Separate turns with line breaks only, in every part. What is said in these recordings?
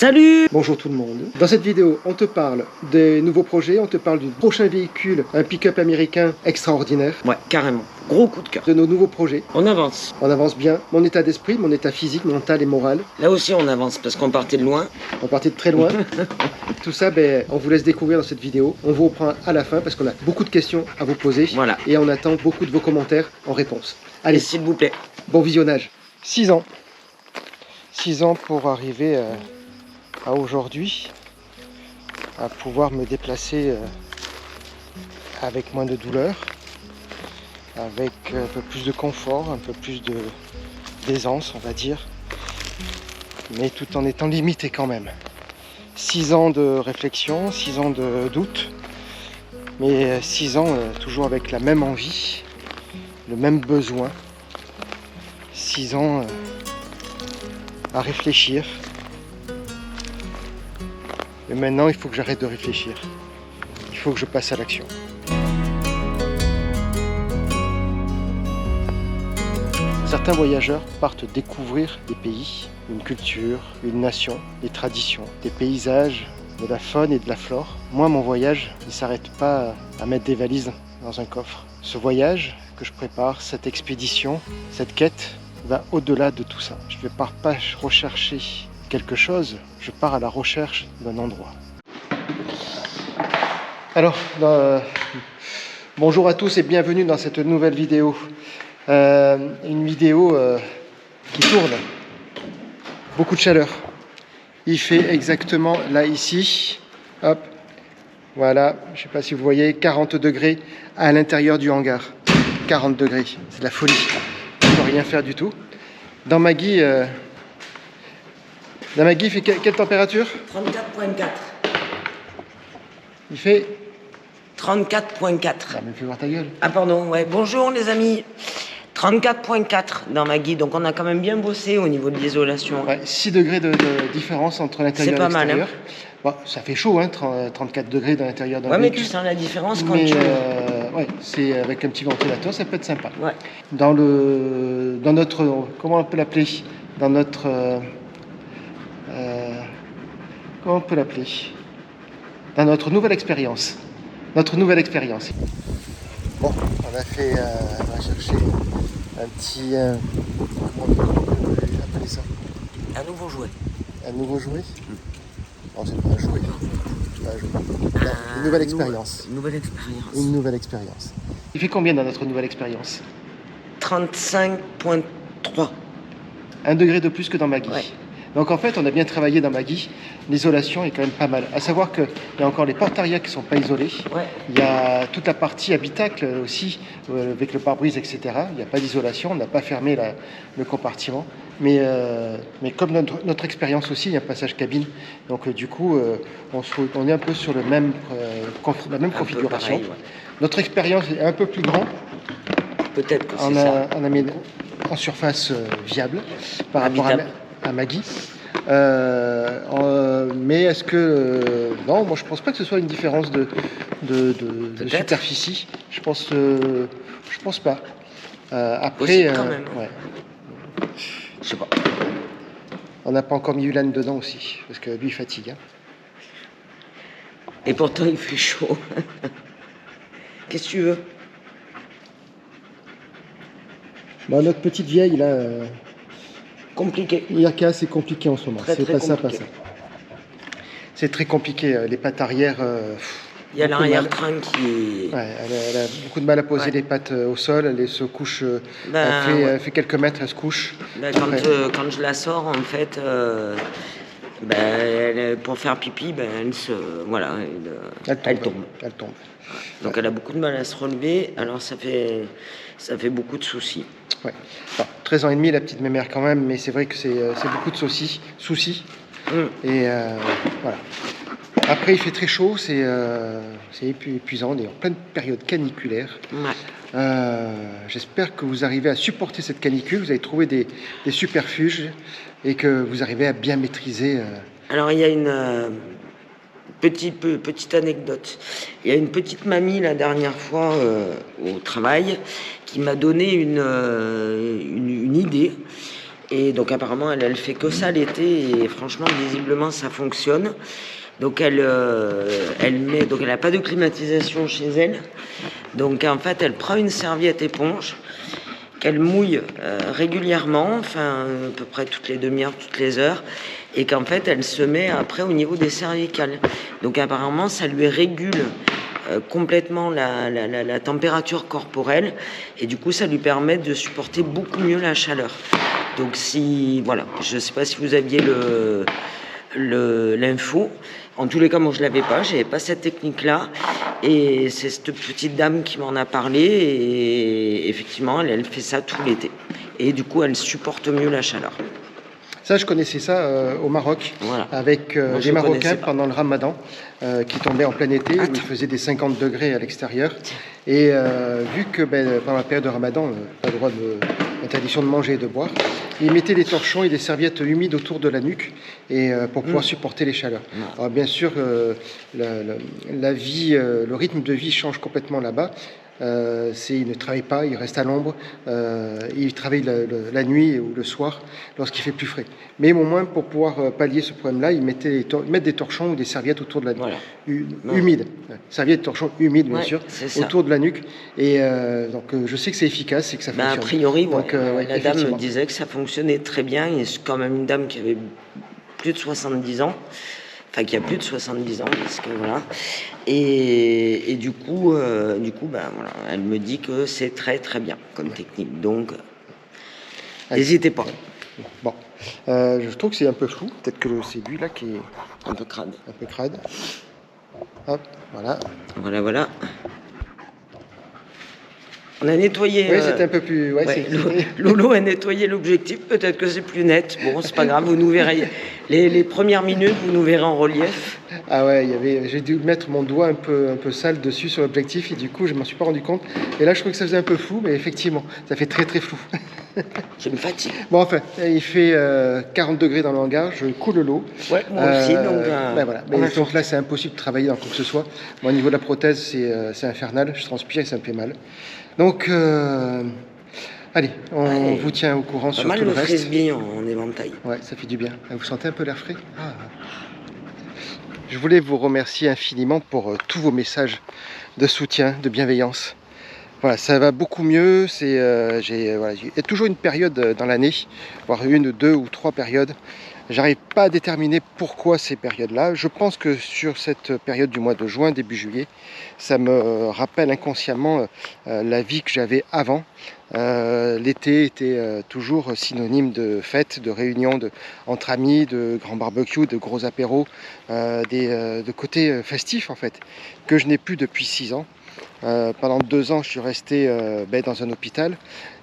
Salut!
Bonjour tout le monde. Dans cette vidéo, on te parle des nouveaux projets, on te parle du prochain véhicule, un pick-up américain extraordinaire,
Ouais, carrément. Gros coup de cœur.
de nos nouveaux projets.
On avance.
On avance bien. Mon état d'esprit, mon état physique, mental et moral.
Là aussi, on avance parce qu'on partait de loin.
On partait de très loin. Tout ça, on vous laisse découvrir dans cette vidéo. On vous reprend à la fin parce qu'on a beaucoup de questions à vous poser.
Voilà.
Et on attend beaucoup de vos commentaires en réponse.
Allez,
Allez,
s'il vous plaît.
bon visionnage. 6 ans. 6 ans pour arriver à aujourd'hui, à pouvoir me déplacer avec moins de douleur, avec un peu plus de confort, un peu plus d'aisance, on va dire, mais tout en étant limité quand même. 6 ans de réflexion, 6 ans de doute, mais 6 ans toujours avec la même envie, le même besoin. 6 ans à réfléchir. Et maintenant, il faut que j'arrête de réfléchir. Il faut que je passe à l'action. Certains voyageurs partent découvrir des pays, une culture, une nation, des traditions, des paysages, de la faune et de la flore. Moi, mon voyage ne s'arrête pas à mettre des valises dans un coffre. Ce voyage que je prépare, cette expédition, cette quête, va au-delà de tout ça. Je ne pars pas rechercher quelque chose, je pars à la recherche d'un endroit. Alors, bonjour à tous et bienvenue dans cette nouvelle vidéo. Une vidéo qui tourne. Beaucoup de chaleur. Il fait exactement là, ici, hop, voilà, je ne sais pas si vous voyez, 40 degrés à l'intérieur du hangar. 40 degrés, c'est de la folie. Je ne peux rien faire du tout. Dans Maggie, il fait quelle température?
34.4.
Il fait...
34.4.
Ah, mais fais voir ta gueule.
Ah pardon, ouais. Bonjour les amis. 34.4 dans Maggie, donc on a quand même bien bossé au niveau de l'isolation.
Ouais, 6 degrés de différence entre l'intérieur et l'extérieur.
C'est pas mal, hein.
Bon, ça fait chaud, hein, 34 degrés dans l'intérieur d'un
Ouais, mais
véhicule.
tu sens la différence quand
Mais,
tu...
ouais, c'est avec un petit ventilateur, ça peut être sympa.
Ouais.
Dans notre, comment on peut l'appeler? Dans notre, comment on peut l'appeler? Dans notre nouvelle expérience. Notre nouvelle expérience. Bon, on a cherché un petit, comment on peut appeler ça?
Un nouveau jouet.
Un nouveau jouet? Non, c'est pas un jouet. C'est pas un jouet. Non, une nouvelle expérience.
Une nouvelle expérience.
Une nouvelle expérience. Il fait combien dans notre nouvelle expérience?
35.3.
1 degré de plus que dans Maggie.
Ouais.
Donc en fait, on a bien travaillé dans Maggie. L'isolation est quand même pas mal. À savoir qu'il y a encore les portes arrière qui ne sont pas isolées.
Ouais.
Il y a toute la partie habitacle aussi, avec le pare-brise, etc. Il n'y a pas d'isolation, on n'a pas fermé le compartiment. Mais comme notre expérience aussi, il y a un passage cabine. Donc du coup, on est un peu sur la même configuration.
Pareil, ouais.
Notre expérience est un peu plus grande.
Peut-être que c'est
On
ça.
a mis en surface viable par rapport à Maggie. Mais est-ce que... non, moi je pense pas que ce soit une différence de superficie. Je pense pas. Après,
Aussi, quand même.
ouais.
Je sais pas.
On n'a pas encore mis Ulan dedans aussi, parce que lui il fatigue. Hein.
Et pourtant, il fait chaud. Qu'est-ce que tu veux?
Bon, notre petite vieille, là,
Compliqué.
l'IRK, c'est compliqué en ce moment.
Très,
C'est
très
pas ça,
compliqué.
pas ça. C'est très compliqué. Les pattes arrière...
Il y a
beaucoup de mal.
l'arrière-train qui est...
Ouais, elle a beaucoup de mal à poser
Ouais.
les pattes au sol. Elle se couche,
Ben,
elle fait quelques mètres, elle se couche.
Ben,
Après,
quand je la sors, en fait, pour faire pipi, elle tombe.
Elle tombe.
Donc elle a beaucoup de mal à se relever, alors ça fait beaucoup de soucis.
Ouais. Bon, 13 ans et demi, la petite mémère quand même, mais c'est vrai que c'est beaucoup de soucis. Et voilà. Après, il fait très chaud, c'est épuisant, on est en pleine période caniculaire.
Ouais.
J'espère que vous arrivez à supporter cette canicule, vous avez trouvé des superfuges et que vous arrivez à bien maîtriser.
Alors il y a une petite anecdote. Il y a une petite mamie la dernière fois au travail qui m'a donné une idée. Et donc apparemment elle fait que ça l'été et franchement visiblement ça fonctionne. Donc elle n'a pas de climatisation chez elle. Donc en fait elle prend une serviette éponge qu'elle mouille régulièrement, enfin à peu près toutes les demi-heures, toutes les heures, et qu'en fait elle se met après au niveau des cervicales. Donc apparemment ça lui régule complètement la température corporelle et du coup ça lui permet de supporter beaucoup mieux la chaleur. Donc si voilà, je sais pas si vous aviez l'info. En tous les cas, moi je l'avais pas, j'avais pas cette technique-là, et c'est cette petite dame qui m'en a parlé, et effectivement, elle fait ça tout l'été, et du coup, elle supporte mieux la chaleur.
Ça, je connaissais ça au Maroc,
Voilà.
avec des Marocains pendant le Ramadan, qui tombaient en plein été, où il faisait des 50 degrés à l'extérieur. Et vu que pendant la période de Ramadan, pas le droit d'interdiction de manger et de boire, ils mettaient des torchons et des serviettes humides autour de la nuque et pour pouvoir supporter les chaleurs. Alors bien sûr, la vie, le rythme de vie change complètement là-bas. Ils ne travaillent pas, ils restent à l'ombre, ils travaillent la nuit ou le soir lorsqu'il fait plus frais. Mais au moins, pour pouvoir pallier ce problème-là, ils mettent des torchons ou des serviettes autour de la nuque, humides. Serviettes, torchons humides, bien sûr, autour de la nuque. Et donc, je sais que c'est efficace et que ça fonctionne.
A priori, donc, la dame me disait que ça fonctionnait très bien. Et c'est quand même une dame qui avait plus de 70 ans. Enfin, qui a plus de 70 ans, parce que voilà. Et du coup, voilà, elle me dit que c'est très très bien comme technique. Donc, n'hésitez pas.
Bon, je trouve que c'est un peu flou. Peut-être que c'est lui là qui est
un peu crade.
Un peu crade. Hop, voilà.
Voilà. On a nettoyé.
Oui, c'était un peu plus.
Lolo a nettoyé l'objectif. Peut-être que c'est plus net. Bon, c'est pas grave. Vous nous verrez. Les premières minutes, vous nous verrez en relief.
Ah ouais, j'ai dû mettre mon doigt un peu sale dessus sur l'objectif et du coup, je m'en suis pas rendu compte. Et là, je trouve que ça faisait un peu flou, mais effectivement, ça fait très très flou.
Je me fatigue.
Bon, enfin, il fait 40 degrés dans le hangar. Je coule l'eau.
Ouais, moi aussi. Donc,
voilà. Donc là, c'est impossible de travailler dans quoi que ce soit. Bon, au niveau de la prothèse, c'est infernal. Je transpire et ça me fait mal. Donc, allez, on vous tient au courant sur tout le reste.
Pas mal le frisbee en éventail.
Ouais, ça fait du bien. Vous sentez un peu l'air frais ? Je voulais vous remercier infiniment pour tous vos messages de soutien, de bienveillance. Voilà, ça va beaucoup mieux. Il y a toujours une période dans l'année, voire 1, 2 ou 3 périodes. J'arrive pas à déterminer pourquoi ces périodes-là. Je pense que sur cette période du mois de juin, début juillet, ça me rappelle inconsciemment la vie que j'avais avant. L'été était toujours synonyme de fêtes, de réunions entre amis, de grands barbecues, de gros apéros, de côté festif en fait, que je n'ai plus depuis 6 ans. Pendant 2 ans, je suis resté dans un hôpital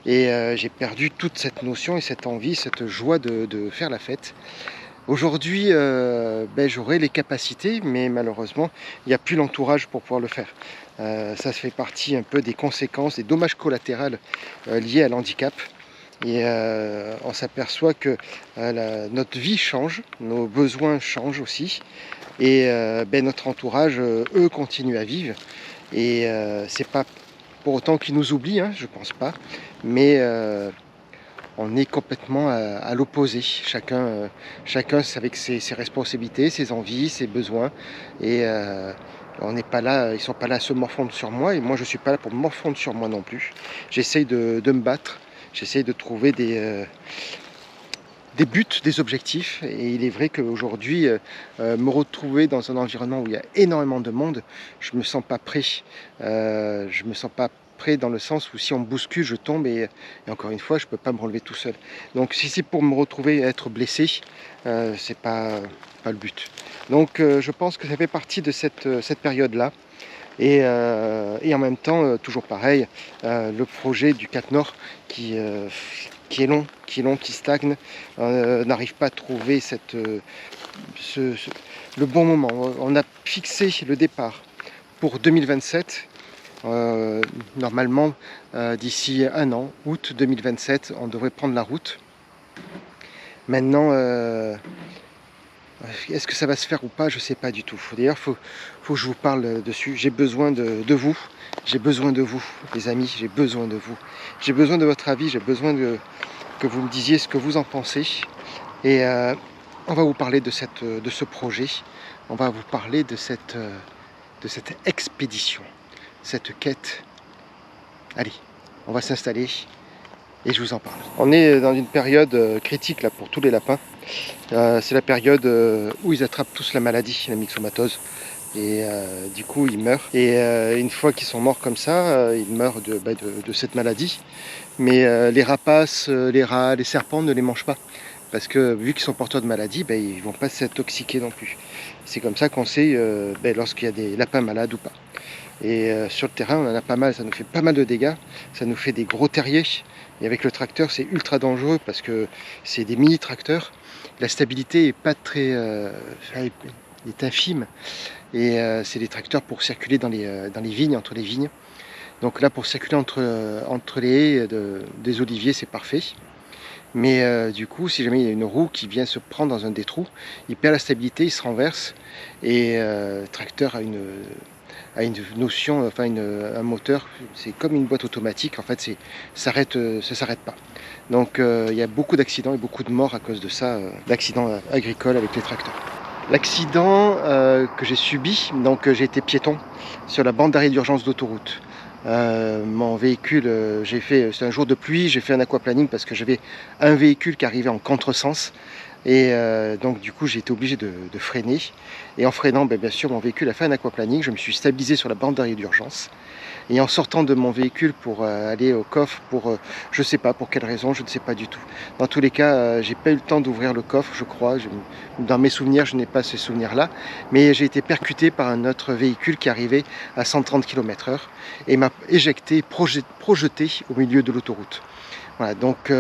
et j'ai perdu toute cette notion et cette envie, cette joie de faire la fête. Aujourd'hui, j'aurais les capacités, mais malheureusement, il n'y a plus l'entourage pour pouvoir le faire. Ça fait partie un peu des conséquences, des dommages collatéraux liés à l'handicap. Et on s'aperçoit que notre vie change, nos besoins changent aussi. Et notre entourage, eux, continuent à vivre. Et c'est pas pour autant qu'ils nous oublient, hein, je pense pas. Mais on est complètement à l'opposé. Chacun avec ses responsabilités, ses envies, ses besoins. Et on n'est pas là, ils sont pas là à se morfondre sur moi. Et moi, je suis pas là pour me morfondre sur moi non plus. J'essaye de me battre. J'essaye de trouver des buts, des objectifs. Et il est vrai qu'aujourd'hui, me retrouver dans un environnement où il y a énormément de monde, je me sens pas prêt. Je me sens pas prêt dans le sens où si on me bouscule, je tombe et encore une fois, je peux pas me relever tout seul. Donc si c'est pour me retrouver et être blessé, c'est pas le but. Donc je pense que ça fait partie de cette période-là. Et en même temps, toujours pareil, le projet du Cap Nord qui est long, qui stagne, n'arrive pas à trouver le bon moment. On a fixé le départ pour 2027. Normalement, d'ici 1 an, août 2027, on devrait prendre la route. Maintenant, est-ce que ça va se faire ou pas? Je ne sais pas du tout. D'ailleurs, il faut que je vous parle dessus. J'ai besoin de vous. J'ai besoin de vous, les amis. J'ai besoin de vous. J'ai besoin de votre avis. J'ai besoin que vous me disiez ce que vous en pensez. Et on va vous parler de ce projet, on va vous parler de cette expédition, cette quête. Allez, on va s'installer et je vous en parle. On est dans une période critique là, pour tous les lapins. C'est la période où ils attrapent tous la maladie, la myxomatose. Et du coup ils meurent. Et une fois qu'ils sont morts comme ça, ils meurent de cette maladie. Mais les rapaces, les rats, les serpents ne les mangent pas. Parce que vu qu'ils sont porteurs de maladies, ils ne vont pas s'intoxiquer non plus. C'est comme ça qu'on sait lorsqu'il y a des lapins malades ou pas. Et sur le terrain, on en a pas mal, ça nous fait pas mal de dégâts. Ça nous fait des gros terriers. Et avec le tracteur, c'est ultra dangereux parce que c'est des mini-tracteurs. La stabilité est pas très... est infime. Et c'est des tracteurs pour circuler dans les vignes, entre les vignes. Donc là, pour circuler entre les haies des oliviers, c'est parfait. Mais du coup, si jamais il y a une roue qui vient se prendre dans un des trous, il perd la stabilité, il se renverse. Et le tracteur a une notion, enfin un moteur, c'est comme une boîte automatique. En fait, ça s'arrête pas. Donc il y a beaucoup d'accidents et beaucoup de morts à cause de ça, d'accidents agricoles avec les tracteurs. L'accident que j'ai subi, donc j'ai été piéton sur la bande d'arrêt d'urgence d'autoroute. Mon véhicule, c'est un jour de pluie, j'ai fait un aquaplaning parce que j'avais un véhicule qui arrivait en contresens. Et donc du coup j'ai été obligé de freiner. Et en freinant, bien sûr, mon véhicule a fait un aquaplaning. Je me suis stabilisé sur la bande d'arrêt d'urgence. Et en sortant de mon véhicule pour aller au coffre, je ne sais pas pour quelle raison, je ne sais pas du tout. Dans tous les cas, j'ai pas eu le temps d'ouvrir le coffre, je crois. Dans mes souvenirs, je n'ai pas ces souvenirs-là. Mais j'ai été percuté par un autre véhicule qui arrivait à 130 km/h et m'a éjecté, projeté au milieu de l'autoroute. Voilà, donc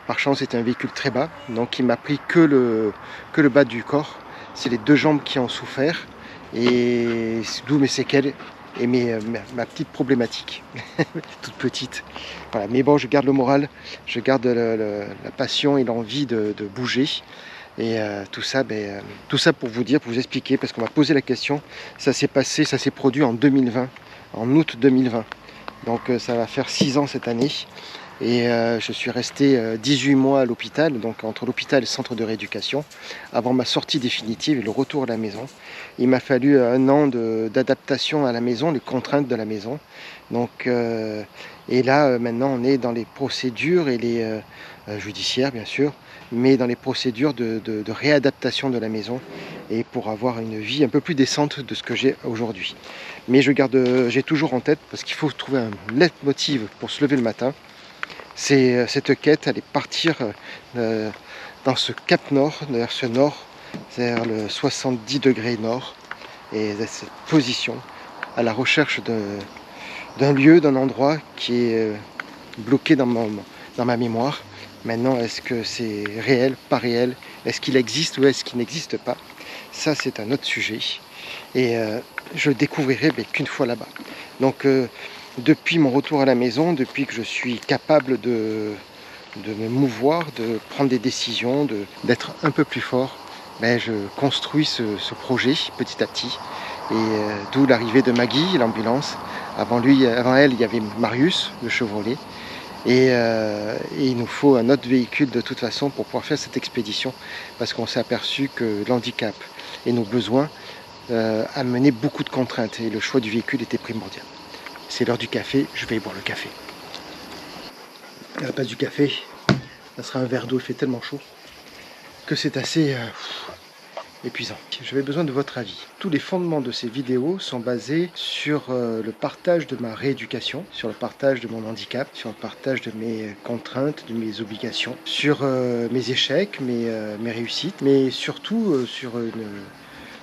par chance c'était un véhicule très bas, donc il m'a pris que le bas du corps. C'est les deux jambes qui ont souffert, et d'où mes séquelles et ma petite problématique, toute petite. Voilà, mais bon, je garde le moral, je garde la passion et l'envie de bouger. Et tout ça pour vous dire, pour vous expliquer, parce qu'on m'a posé la question. Ça s'est produit en 2020, en août 2020. Donc ça va faire 6 ans cette année. Et je suis resté 18 mois à l'hôpital, donc entre l'hôpital et le centre de rééducation, avant ma sortie définitive et le retour à la maison. Il m'a fallu 1 an d'adaptation à la maison, les contraintes de la maison. Donc, et là, maintenant, on est dans les procédures et les judiciaires, bien sûr, mais dans les procédures de réadaptation de la maison et pour avoir une vie un peu plus décente de ce que j'ai aujourd'hui. Mais j'ai toujours en tête, parce qu'il faut trouver un leitmotiv pour se lever le matin. C'est cette quête, aller partir dans ce cap nord, vers ce nord, vers le 70 degrés nord, et cette position, à la recherche d'un lieu, d'un endroit qui est bloqué dans ma mémoire. Maintenant, est-ce que c'est réel, pas réel? Est-ce qu'il existe ou est-ce qu'il n'existe pas? Ça, c'est un autre sujet. Et je le découvrirai qu'une fois là-bas. Donc, depuis mon retour à la maison, depuis que je suis capable de me mouvoir, de prendre des décisions, d'être un peu plus fort, je construis ce projet petit à petit. Et d'où l'arrivée de Maggie, l'ambulance. Avant elle, il y avait Marius, le Chevrolet. Et il nous faut un autre véhicule de toute façon pour pouvoir faire cette expédition. Parce qu'on s'est aperçu que l'handicap et nos besoins amenaient beaucoup de contraintes. Et le choix du véhicule était primordial. C'est l'heure du café, je vais y boire le café. À la place du café, ça sera un verre d'eau, il fait tellement chaud que c'est assez épuisant. J'avais besoin de votre avis. Tous les fondements de ces vidéos sont basés sur le partage de ma rééducation, sur le partage de mon handicap, sur le partage de mes contraintes, de mes obligations, sur mes échecs, mes réussites, mais surtout sur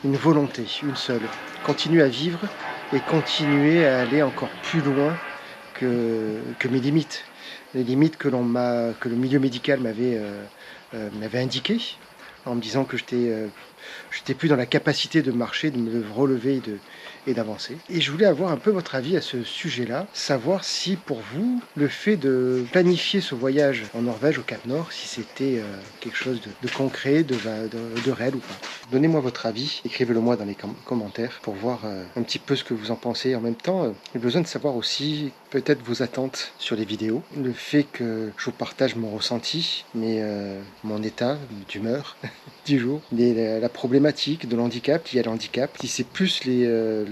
une volonté, une seule. Continuer à vivre et continuer à aller encore plus loin que mes limites. Les limites que le milieu médical m'avait indiquées, en me disant que j'étais je n'étais plus dans la capacité de marcher, de me relever et d'avancer. Et je voulais avoir un peu votre avis à ce sujet-là, savoir si pour vous, le fait de planifier ce voyage en Norvège, au Cap Nord, si c'était quelque chose de concret, de réel ou pas. Donnez-moi votre avis, écrivez-le moi dans les commentaires pour voir un petit peu ce que vous en pensez. En même temps, j'ai besoin de savoir aussi peut-être vos attentes sur les vidéos, le fait que je vous partage mon ressenti, mon état d'humeur du jour, la problématique de l'handicap, lié à l'handicap, si c'est plus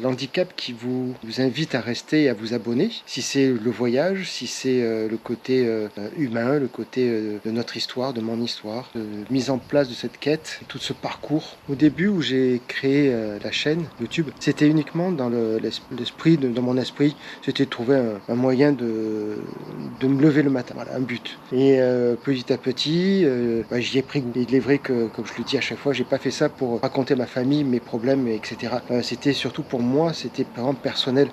l'handicap qui vous invite à rester et à vous abonner, si c'est le voyage, si c'est le côté humain, le côté de notre histoire, de mon histoire, de mise en place de cette quête, tout ce parcours. Au début où j'ai créé la chaîne YouTube, c'était uniquement dans dans mon esprit, c'était de trouver un moyen de me lever le matin, voilà, un but. Et petit à petit, j'y ai pris goût. Et il est vrai que, comme je le dis à chaque fois, j'ai pas fait ça pour raconter ma famille, mes problèmes, etc. C'était surtout pour moi, c'était vraiment personnel,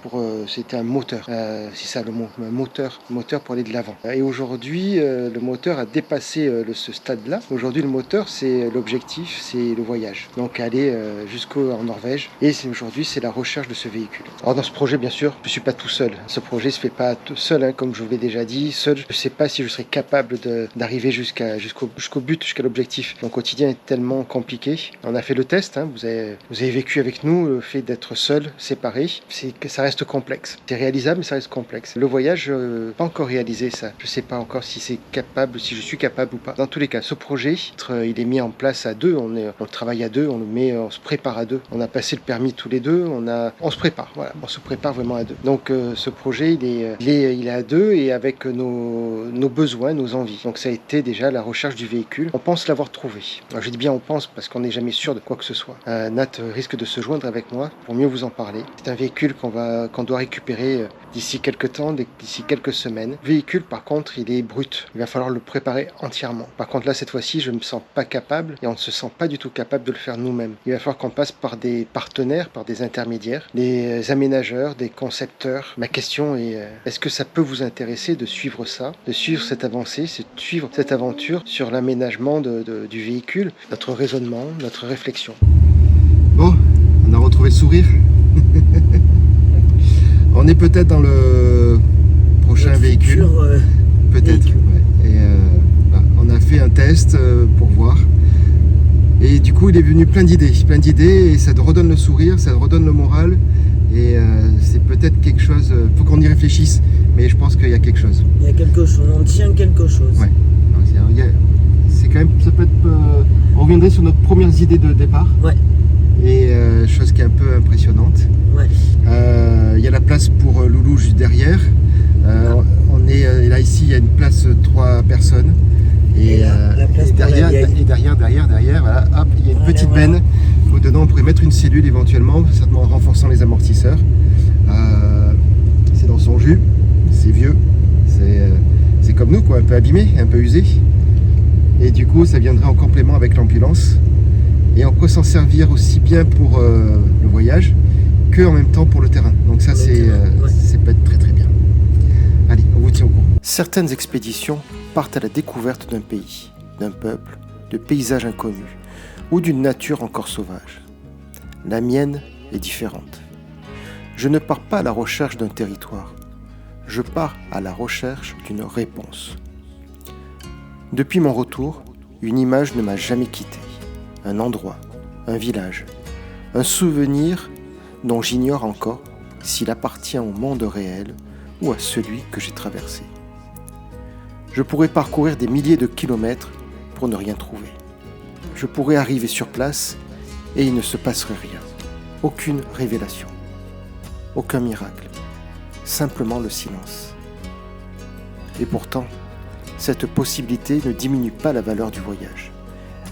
c'était un moteur. C'est ça le mot, un moteur pour aller de l'avant. Et aujourd'hui, le moteur a dépassé ce stade-là. Aujourd'hui, le moteur, c'est l'objectif, c'est le voyage. Donc aller jusqu'en Norvège. Et aujourd'hui, c'est la recherche de ce véhicule. Alors dans ce projet, bien sûr, je suis pas tout seul. Ce projet se fait pas tout seul, hein, comme je vous l'ai déjà dit. Seul, je sais pas si je serais capable d'arriver jusqu'au but, jusqu'à l'objectif. Mon quotidien est tellement compliqué. On a fait le test, hein, vous avez vécu avec nous le fait d'être seul, séparé. C'est que ça reste complexe. C'est réalisable, mais ça reste complexe. Le voyage, pas encore réalisé ça. Je sais pas encore si c'est capable, si je suis capable ou pas. Dans tous les cas, ce projet, il est mis en place à deux. On travaille à deux, on se prépare à deux. On a passé le permis tous les deux. On se prépare. Voilà, on se prépare vraiment à deux. Donc ce projet, il est à deux et avec nos besoins, nos envies. Donc ça a été déjà la recherche du véhicule. On pense l'avoir trouvé. Alors je dis bien on pense parce qu'on n'est jamais sûr de quoi que ce soit. Nat risque de se joindre avec moi pour mieux vous en parler. C'est un véhicule qu'on doit récupérer d'ici quelques temps, d'ici quelques semaines. Le véhicule par contre il est brut. Il va falloir le préparer entièrement. Par contre là cette fois-ci je ne me sens pas capable et on ne se sent pas du tout capable de le faire nous-mêmes. Il va falloir qu'on passe par des partenaires, par des intermédiaires, des aménageurs, des concepteurs. Ma question est est-ce que ça peut vous intéresser de suivre ça, de suivre cette avancée, de suivre cette aventure sur l'aménagement du véhicule, notre raisonnement, notre réflexion. Bon, on a retrouvé le sourire. On est peut-être dans le prochain véhicule. Peut-être. Ouais. Et on a fait un test pour voir. Et du coup, il est venu plein d'idées, et ça te redonne le sourire, ça te redonne le moral. Et c'est peut-être quelque chose, faut qu'on y réfléchisse, mais je pense qu'il y a quelque chose.
Il y a quelque chose, on tient quelque chose.
Ouais. C'est quand même, ça peut être, on reviendrait sur notre premières idées de départ. Ouais. Et chose qui est un peu impressionnante. Ouais. Il y a la place pour Loulou juste derrière. On est là ici, il y a une place 3 personnes. Et derrière, voilà, hop, il y a une petite benne où dedans on pourrait mettre une cellule éventuellement, certainement en renforçant les amortisseurs. C'est dans son jus, c'est vieux, c'est comme nous quoi, un peu abîmé, un peu usé. Et du coup ça viendrait en complément avec l'ambulance. Et on peut s'en servir aussi bien pour le voyage que en même temps pour le terrain. Donc ça c'est peut être très très bien. Allez, on vous tient au courant. Certaines expéditions partent à la découverte d'un pays, d'un peuple, de paysages inconnus ou d'une nature encore sauvage. La mienne est différente. Je ne pars pas à la recherche d'un territoire, je pars à la recherche d'une réponse. Depuis mon retour, une image ne m'a jamais quitté. Un endroit, un village, un souvenir dont j'ignore encore s'il appartient au monde réel ou à celui que j'ai traversé. Je pourrais parcourir des milliers de kilomètres pour ne rien trouver. Je pourrais arriver sur place et il ne se passerait rien. Aucune révélation. Aucun miracle. Simplement le silence. Et pourtant, cette possibilité ne diminue pas la valeur du voyage.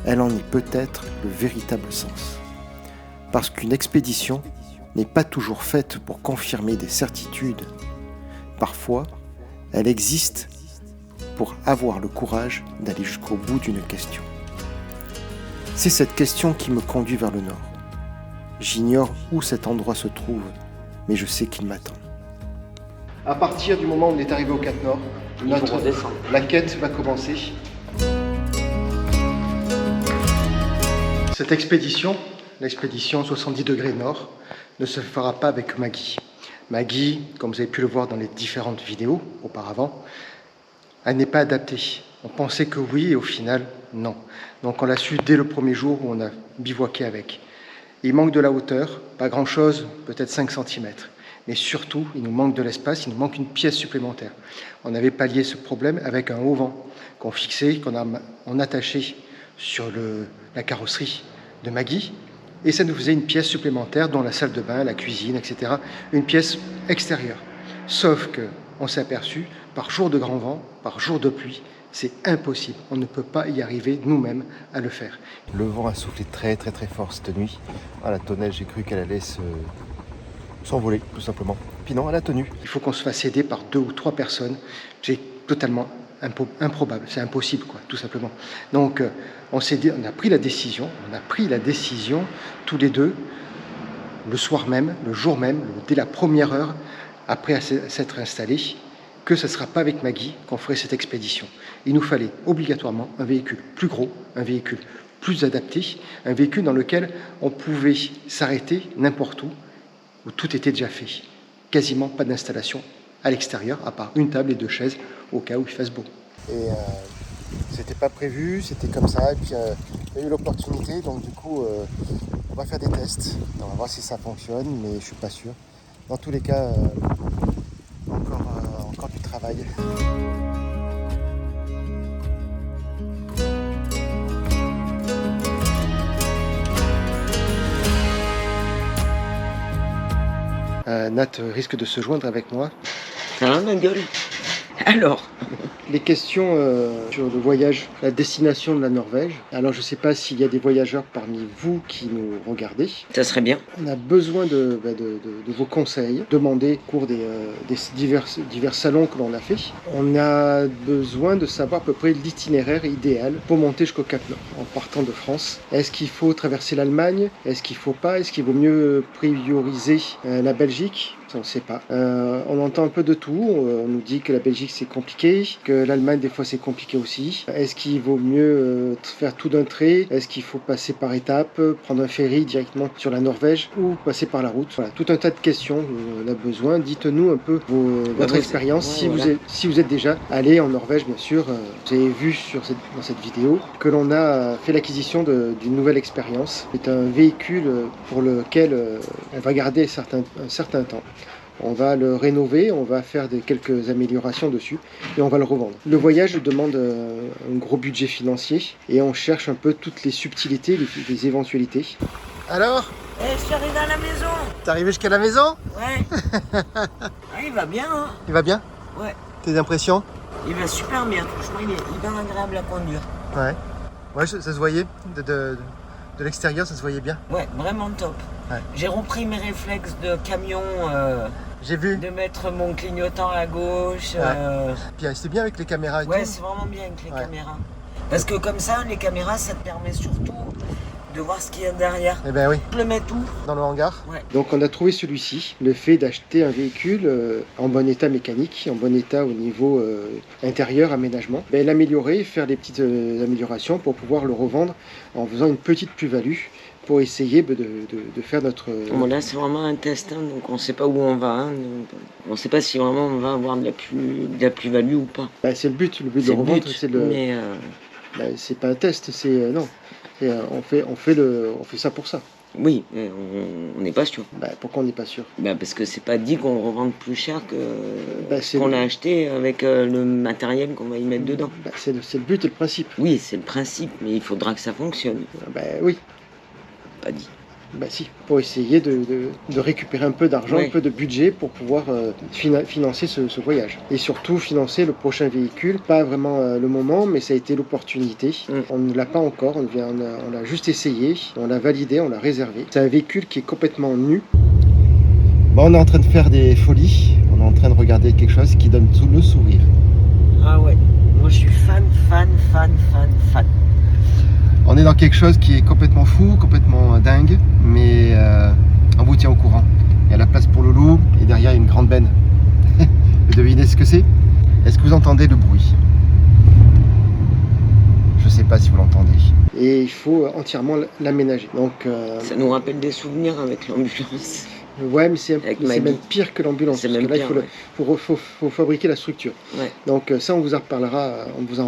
Elle en est peut-être le véritable sens. Parce qu'une expédition n'est pas toujours faite pour confirmer des certitudes. Parfois, elle existe pour avoir le courage d'aller jusqu'au bout d'une question. C'est cette question qui me conduit vers le nord. J'ignore où cet endroit se trouve, mais je sais qu'il m'attend. À partir du moment où on est arrivé au Cap Nord, la quête va commencer. Cette expédition, l'expédition 70 degrés nord, ne se fera pas avec Maggie. Maggie, comme vous avez pu le voir dans les différentes vidéos auparavant, elle n'est pas adaptée. On pensait que oui et au final, non. Donc on l'a su dès le premier jour où on a bivouaqué avec. Il manque de la hauteur, pas grand chose, peut-être 5 cm. Mais surtout, il nous manque de l'espace, il nous manque une pièce supplémentaire. On avait pallié ce problème avec un auvent qu'on fixait, on attachait sur la carrosserie de Maggie. Et ça nous faisait une pièce supplémentaire dans la salle de bain, la cuisine, etc. Une pièce extérieure. Sauf qu'on s'est aperçu, par jour de grand vent, par jour de pluie, c'est impossible. On ne peut pas y arriver nous-mêmes à le faire.
Le vent a soufflé très très très fort cette nuit. À la tonnelle, j'ai cru qu'elle allait s'envoler tout simplement. Puis non, elle a tenu.
Il faut qu'on se fasse aider par 2 ou 3 personnes. C'est totalement improbable, c'est impossible quoi, tout simplement. Donc on a pris la décision tous les deux, le soir même, le jour même, dès la première heure, après s'être installés, que ce ne sera pas avec Maggie qu'on ferait cette expédition. Il nous fallait obligatoirement un véhicule plus gros, un véhicule plus adapté, un véhicule dans lequel on pouvait s'arrêter n'importe où tout était déjà fait. Quasiment pas d'installation à l'extérieur, à part une table et 2 chaises, au cas où il fasse beau.
Et c'était pas prévu, c'était comme ça, et puis il y a eu l'opportunité, donc du coup on va faire des tests, on va voir si ça fonctionne, mais je suis pas sûr. Dans tous les cas, encore du travail.
Nat risque de se joindre avec moi.
Hein, ma gueule? Alors,
les questions sur le voyage, la destination de la Norvège. Alors je ne sais pas s'il y a des voyageurs parmi vous qui nous regardez.
ça serait bien.
On a besoin de vos conseils, demandés au cours des divers salons que l'on a fait. On a besoin de savoir à peu près l'itinéraire idéal pour monter jusqu'au Cap Nord en partant de France. Est-ce qu'il faut traverser l'Allemagne? Est-ce qu'il ne faut pas? Est-ce qu'il vaut mieux prioriser la Belgique? On ne sait pas. On entend un peu de tout. On nous dit que la Belgique c'est compliqué, que l'Allemagne des fois c'est compliqué aussi. Est-ce qu'il vaut mieux faire tout d'un trait? Est-ce qu'il faut passer par étapes, prendre un ferry directement sur la Norvège ou passer par la route? Voilà, tout un tas de questions. On a besoin. Dites-nous un peu votre expérience.
Ouais,
si vous êtes déjà allé en Norvège, bien sûr. Vous avez vu dans cette vidéo que l'on a fait l'acquisition d'une nouvelle expérience. C'est un véhicule pour lequel on va garder un certain temps. On va le rénover, on va faire quelques améliorations dessus et on va le revendre. Le voyage demande un gros budget financier et on cherche un peu toutes les subtilités, les éventualités. Alors,
Je suis arrivé à la maison.
t'es arrivé jusqu'à la maison?
Ouais. Ah, il va bien, hein?
Il va bien?
Ouais.
Tes impressions?
Il va super bien. Franchement, il est hyper agréable à conduire.
Ouais. Ouais, ça se voyait. De l'extérieur, ça se voyait bien.
Ouais, vraiment top.
Ouais.
J'ai repris mes réflexes de camion,
J'ai vu.
de mettre mon clignotant à gauche.
Puis c'était bien avec les caméras et
Ouais,
tout.
c'est vraiment bien avec les
Ouais.
caméras. Parce que comme ça, les caméras, ça te permet surtout de voir ce qu'il y a derrière.
Eh ben oui,
Je le mets tout.
dans le hangar.
Ouais.
Donc on a trouvé celui-ci, le fait d'acheter un véhicule en bon état mécanique, en bon état au niveau intérieur, aménagement, l'améliorer, faire des petites améliorations pour pouvoir le revendre en faisant une petite plus-value pour essayer de faire notre...
Bon, là, c'est vraiment un test, hein, donc on ne sait pas où on va. Hein, donc on ne sait pas si vraiment on va avoir de la plus-value ou pas.
c'est le but de
C'est le
revendre,
but,
c'est le...
mais
c'est pas un test, c'est... non. On fait ça pour ça.
oui, mais on n'est pas sûr.
Pourquoi on n'est pas sûr?
Parce que c'est pas dit qu'on revende plus cher que
c'est
qu'on
le-
a acheté avec le matériel qu'on va y mettre dedans.
C'est le but et le principe.
Oui, c'est le principe, mais il faudra que ça fonctionne.
Oui.
Pas dit.
Si, pour essayer de récupérer un peu d'argent,
Oui.
un peu de budget pour pouvoir financer ce voyage. Et surtout financer le prochain véhicule. Pas vraiment le moment, mais ça a été l'opportunité. On ne l'a pas encore, on l'a juste essayé, on l'a validé, on l'a réservé. C'est un véhicule qui est complètement nu. Bon, on est en train de faire des folies, on est en train de regarder quelque chose qui donne tout le sourire.
Ah ouais, moi je suis fan.
On est dans quelque chose qui est complètement fou, complètement dingue, mais on vous tient au courant. Il y a la place pour le loup et derrière il y a une grande benne. Vous devinez ce que c'est? Est-ce que vous entendez le bruit? Je ne sais pas si vous l'entendez. et il faut entièrement l'aménager. Donc,
ça nous rappelle des souvenirs avec l'ambulance.
ouais, mais c'est
Maggie.
même pire que l'ambulance.
C'est
Parce
même
que là,
pire,
faut fabriquer la structure.
Ouais.
Donc ça, on vous en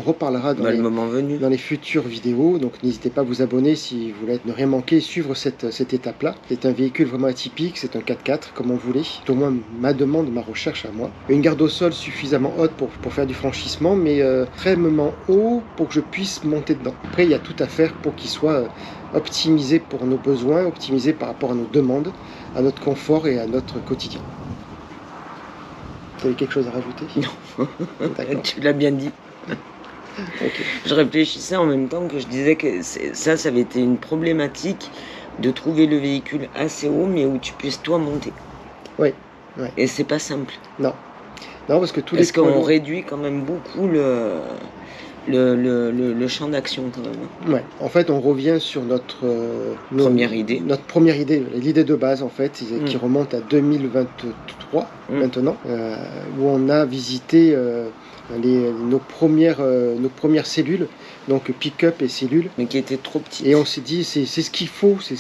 reparlera dans,
le moment venu.
dans les futures vidéos. Donc n'hésitez pas à vous abonner si vous voulez ne rien manquer et suivre cette étape-là. C'est un véhicule vraiment atypique, c'est un 4x4 comme on voulait. C'est au moins ma demande, ma recherche à moi. Une garde au sol suffisamment haute pour faire du franchissement, mais extrêmement haut pour que je puisse monter dedans. Après, il y a tout à faire pour qu'il soit optimisé pour nos besoins, optimisé par rapport à nos demandes, à notre confort et à notre quotidien. Tu avais quelque chose à rajouter?
Non,
D'accord.
tu l'as bien dit.
Ok.
Je réfléchissais en même temps que je disais que ça avait été une problématique de trouver le véhicule assez haut, mais où tu puisses toi monter.
Oui.
Et c'est pas simple.
Non, parce que
Parce qu'on réduit quand même beaucoup le champ d'action quand même.
Ouais. En fait, on revient sur notre
Première idée.
Notre première idée, l'idée de base en fait, qui remonte à 2023 maintenant, où on a visité nos premières cellules, donc pick-up et cellules.
Mais qui étaient trop petites.
Et on s'est dit, c'est ce qu'il faut, c'est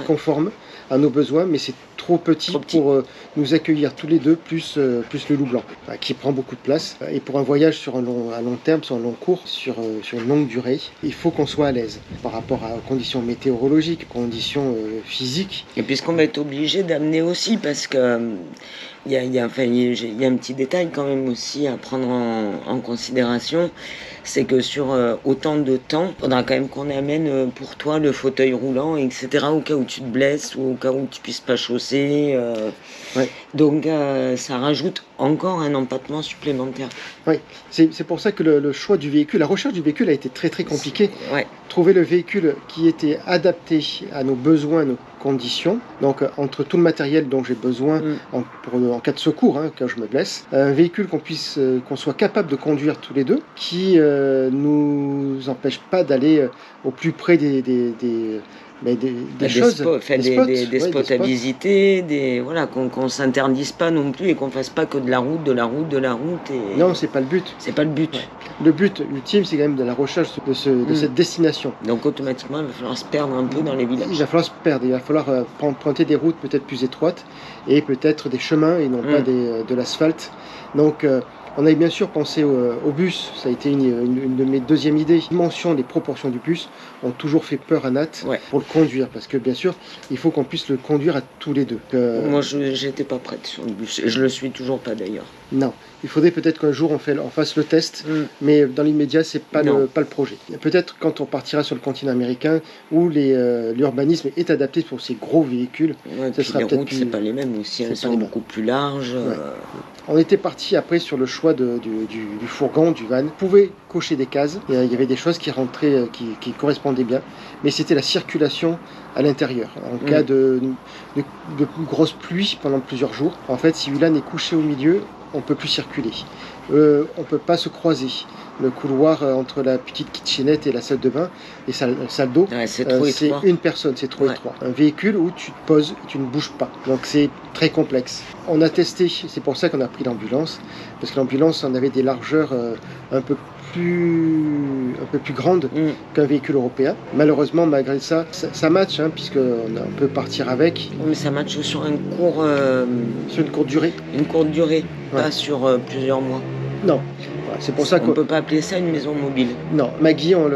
conforme à nos besoins, mais c'est trop petit pour nous accueillir tous les deux, plus le loup blanc, qui prend beaucoup de place. Et pour un voyage à long terme, sur un long cours, sur une longue durée, il faut qu'on soit à l'aise par rapport aux conditions météorologiques, conditions physiques.
Et puisqu'on va être obligé d'amener aussi, parce que il y a un petit détail quand même aussi à prendre en considération, c'est que sur autant de temps, il faudra quand même qu'on amène pour toi le fauteuil roulant, etc., au cas où tu te blesses ou au cas où tu puisses pas chausser.
Ouais.
Donc ça rajoute encore un empattement supplémentaire.
Oui, c'est pour ça que le choix du véhicule, la recherche du véhicule a été très très compliquée.
Ouais.
Trouver le véhicule qui était adapté à nos besoins, à nos conditions, donc entre tout le matériel dont j'ai besoin en cas de secours, quand je me blesse, un véhicule qu'on soit capable de conduire tous les deux, qui nous empêche pas d'aller au plus près des choses,
des spots à visiter, voilà, qu'on s'interdise pas non plus et qu'on fasse pas que de la route. Et...
Non, c'est pas le but.
C'est pas le but.
Ouais. Le but ultime, c'est quand même de la recherche de cette destination.
Donc automatiquement, il va falloir se perdre un peu dans les villages.
Il va falloir se perdre, il va falloir emprunter des routes peut-être plus étroites et peut-être des chemins et non pas de l'asphalte. Donc on a bien sûr pensé au bus, ça a été une de mes deuxièmes idées. Les dimensions, les proportions du bus ont toujours fait peur à Nat pour le conduire, parce que bien sûr, il faut qu'on puisse le conduire à tous les deux.
Moi, j'étais pas prête sur le bus, et je le suis toujours pas d'ailleurs.
Non, il faudrait peut-être qu'un jour on fasse le test, mais dans l'immédiat, c'est pas le projet. Peut-être quand on partira sur le continent américain, où l'urbanisme est adapté pour ces gros véhicules.
Ouais,
ce sera
les routes, c'est pas les mêmes aussi, elles sont beaucoup plus larges.
Ouais. On était parti après sur le choix du fourgon, du van. On pouvait cocher des cases, il y avait des choses qui rentraient, qui correspondaient bien, mais c'était la circulation à l'intérieur. En cas de grosse pluie pendant plusieurs jours, en fait, si Ulan est couché au milieu, on ne peut plus circuler. On ne peut pas se croiser. Le couloir entre la petite kitchenette et la salle de bain et salle d'eau,
c'est
une personne, c'est trop étroit. Un véhicule où tu te poses et tu ne bouges pas. Donc c'est très complexe. On a testé, c'est pour ça qu'on a pris l'ambulance, parce que l'ambulance en avait des largeurs un peu plus grande qu'un véhicule européen. Malheureusement, malgré ça, ça match, puisqu'on peut partir avec.
Mais ça match sur un court...
sur une courte durée.
Une courte durée, pas sur plusieurs mois.
Non. C'est pour ça
qu'on ne peut pas appeler ça une maison mobile.
Non, Maggie, on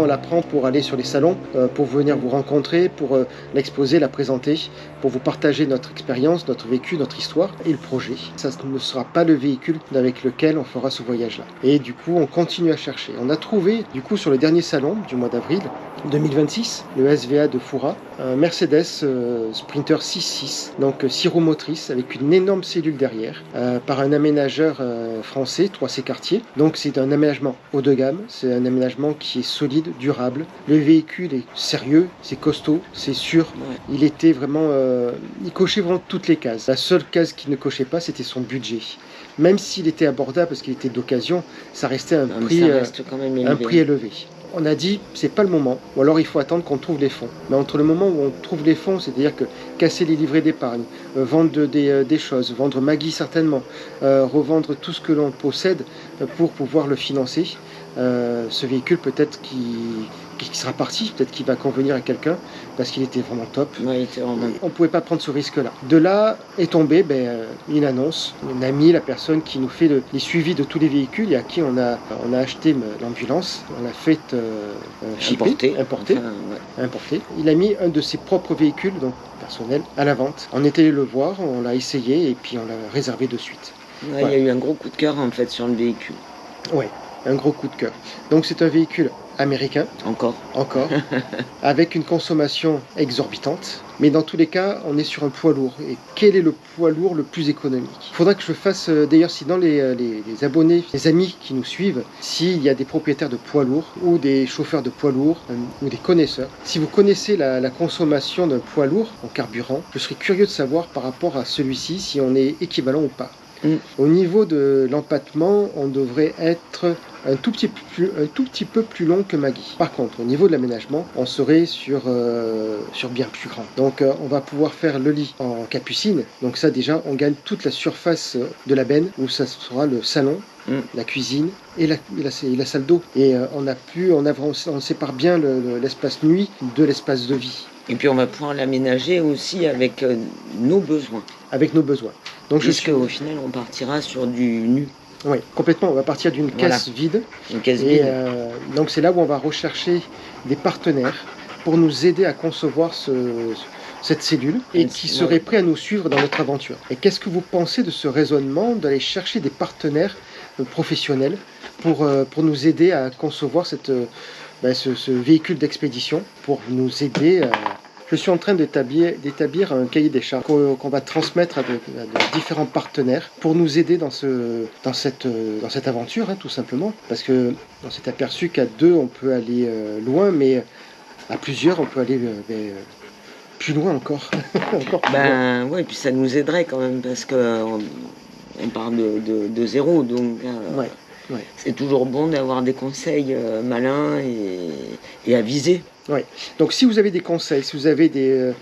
la prend pour aller sur les salons, pour venir vous rencontrer, pour l'exposer, la présenter, pour vous partager notre expérience, notre vécu, notre histoire et le projet. Ça ne sera pas le véhicule avec lequel on fera ce voyage-là. Et du coup, on continue à chercher. On a trouvé, du coup, sur le dernier salon du mois d'avril 2026, le SVA de Foura, un Mercedes Sprinter 6.6, donc 6 roues motrices avec une énorme cellule derrière, par un aménageur français, 3C Cartier. Donc c'est un aménagement haut de gamme, c'est un aménagement qui est solide, durable. Le véhicule est sérieux, c'est costaud, c'est sûr. Ouais. Il était vraiment, il cochait vraiment toutes les cases. La seule case qu'il ne cochait pas, c'était son budget. Même s'il était abordable parce qu'il était d'occasion, ça restait un prix élevé. On a dit, c'est pas le moment, ou alors il faut attendre qu'on trouve les fonds. Mais entre le moment où on trouve les fonds, c'est-à-dire que casser les livrets d'épargne, vendre des choses, vendre Maggie certainement, revendre tout ce que l'on possède pour pouvoir le financer, ce véhicule peut-être qui sera parti, peut-être qu'il va convenir à quelqu'un, parce qu'il était vraiment top.
Ouais, il était vraiment...
On ne pouvait pas prendre ce risque-là. De là est tombée une annonce, une amie, la personne qui nous fait les suivis de tous les véhicules et à qui on a acheté l'ambulance, on l'a fait shipper, importer. Il a mis un de ses propres véhicules, donc personnel, à la vente. On était allé le voir, on l'a essayé et puis on l'a réservé de suite.
Ouais, il y a eu un gros coup de cœur en fait sur le véhicule.
Ouais, un gros coup de cœur. Donc c'est un véhicule américain. Encore, avec une consommation exorbitante. Mais dans tous les cas, on est sur un poids lourd. Et quel est le poids lourd le plus économique? Il faudra que je fasse, d'ailleurs, si dans les abonnés, les amis qui nous suivent, s'il y a des propriétaires de poids lourds ou des chauffeurs de poids lourds ou des connaisseurs, si vous connaissez la consommation d'un poids lourd en carburant, je serais curieux de savoir par rapport à celui-ci si on est équivalent ou pas. Au niveau de l'empattement, on devrait être un tout petit peu plus long que Maggie. Par contre, au niveau de l'aménagement, on serait sur bien plus grand. Donc on va pouvoir faire le lit en capucine. Donc ça déjà, on gagne toute la surface de la benne, où ça sera le salon, la cuisine et la salle d'eau. Et on sépare bien l'espace nuit de l'espace de vie.
Et puis on va pouvoir l'aménager aussi avec nos besoins.
Avec nos besoins. Donc
au final, on partira sur du nu.
Oui, complètement. On va partir d'une caisse vide.
Une caisse vide.
Donc c'est là où on va rechercher des partenaires pour nous aider à concevoir cette cellule et qui seraient prêts à nous suivre dans notre aventure. Et qu'est-ce que vous pensez de ce raisonnement d'aller chercher des partenaires professionnels pour nous aider à concevoir ce véhicule d'expédition, pour nous aider Je suis en train d'établir un cahier des charges qu'on va transmettre à de différents partenaires pour nous aider dans cette aventure, tout simplement. Parce qu'on s'est aperçu qu'à deux, on peut aller loin, mais à plusieurs, on peut aller plus loin encore.
Oui, puis ça nous aiderait quand même, parce qu'on part de zéro, donc c'est toujours bon d'avoir des conseils malins et avisés.
Ouais. Donc si vous avez des conseils, si vous avez des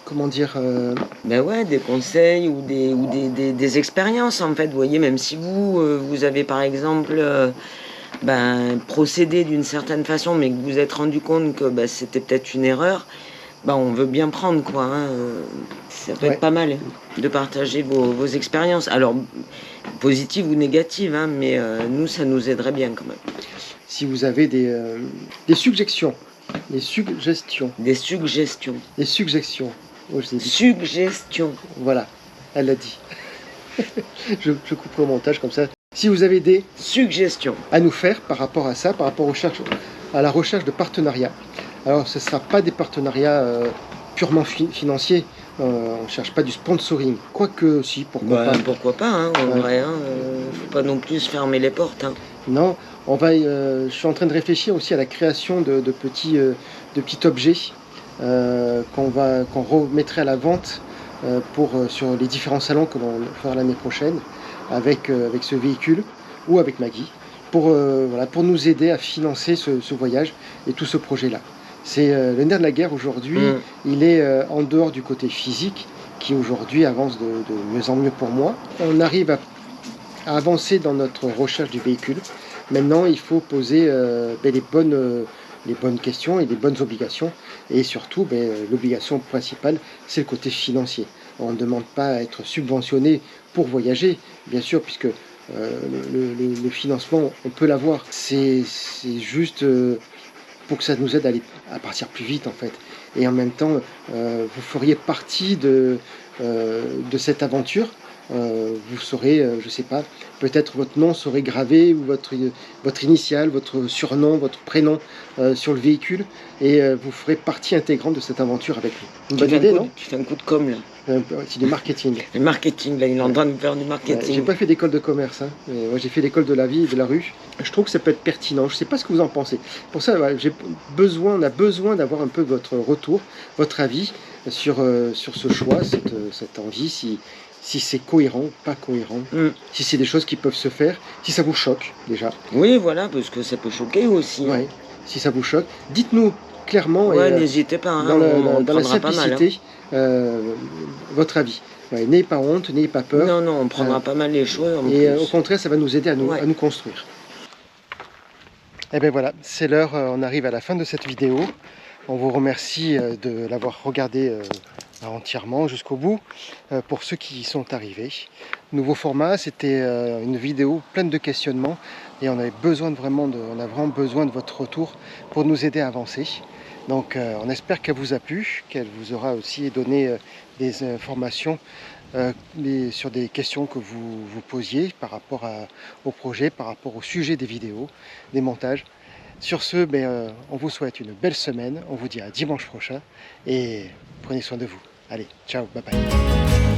comment dire
des conseils ou des expériences en fait. Vous voyez, même si vous avez par exemple procédé d'une certaine façon, mais que vous vous êtes rendu compte que c'était peut-être une erreur, on veut bien prendre quoi. Ça peut être pas mal de partager vos expériences. Alors positives ou négatives, mais nous ça nous aiderait bien quand même.
Si vous avez des suggestions. Des suggestions. Oh,
Suggestions.
Voilà, elle l'a dit. je couperai au montage comme ça. Si vous avez des
suggestions
à nous faire par rapport à ça, par rapport à la recherche de partenariats. Alors ce ne sera pas des partenariats purement financiers. On ne cherche pas du sponsoring. Quoique, si, pourquoi pas.
Pourquoi pas, en vrai. Faut pas non plus fermer les portes.
Non, je suis en train de réfléchir aussi à la création de petits objets qu'on remettrait à la vente sur les différents salons que l'on fera l'année prochaine avec ce véhicule ou avec Maggie pour nous aider à financer ce voyage et tout ce projet-là. C'est le nerf de la guerre aujourd'hui, il est en dehors du côté physique qui aujourd'hui avance de mieux en mieux pour moi. On arrive à avancer dans notre recherche du véhicule. Maintenant, il faut poser les bonnes questions et les bonnes obligations. Et surtout, l'obligation principale, c'est le côté financier. On ne demande pas à être subventionné pour voyager, bien sûr, puisque le financement, on peut l'avoir. C'est juste pour que ça nous aide à partir plus vite, en fait. Et en même temps, vous feriez partie de cette aventure. Vous saurez, je sais pas, peut-être votre nom serait gravé ou votre initiale, votre surnom, votre prénom sur le véhicule et vous ferez partie intégrante de cette aventure avec nous. Une bonne idée, non ?
Tu fais un coup de com' là.
C'est du marketing.
Le marketing, là, il est en train de faire du marketing.
J'ai pas fait d'école de commerce, mais moi j'ai fait l'école de la vie et de la rue. Je trouve que ça peut être pertinent. Je sais pas ce que vous en pensez. Pour ça, on a besoin d'avoir un peu votre retour, votre avis sur ce choix, cette envie, si c'est cohérent ou pas cohérent, si c'est des choses qui peuvent se faire, si ça vous choque déjà.
Oui, voilà, parce que ça peut choquer aussi.
Ouais, si ça vous choque, dites-nous clairement.
Ouais, n'hésitez pas,
dans la simplicité, votre avis. Ouais, n'ayez pas honte, n'ayez pas peur.
Non, on prendra pas mal les choses.
Et au contraire, ça va nous aider à nous construire. Et bien voilà, c'est l'heure, on arrive à la fin de cette vidéo. On vous remercie de l'avoir regardé entièrement jusqu'au bout. Pour ceux qui y sont arrivés, nouveau format, c'était une vidéo pleine de questionnements et on a vraiment besoin de votre retour pour nous aider à avancer. Donc on espère qu'elle vous a plu, qu'elle vous aura aussi donné des informations sur des questions que vous vous posiez par rapport au projet, par rapport au sujet des vidéos, des montages. Sur ce, on vous souhaite une belle semaine, on vous dit à dimanche prochain et prenez soin de vous. Allez, ciao, bye bye.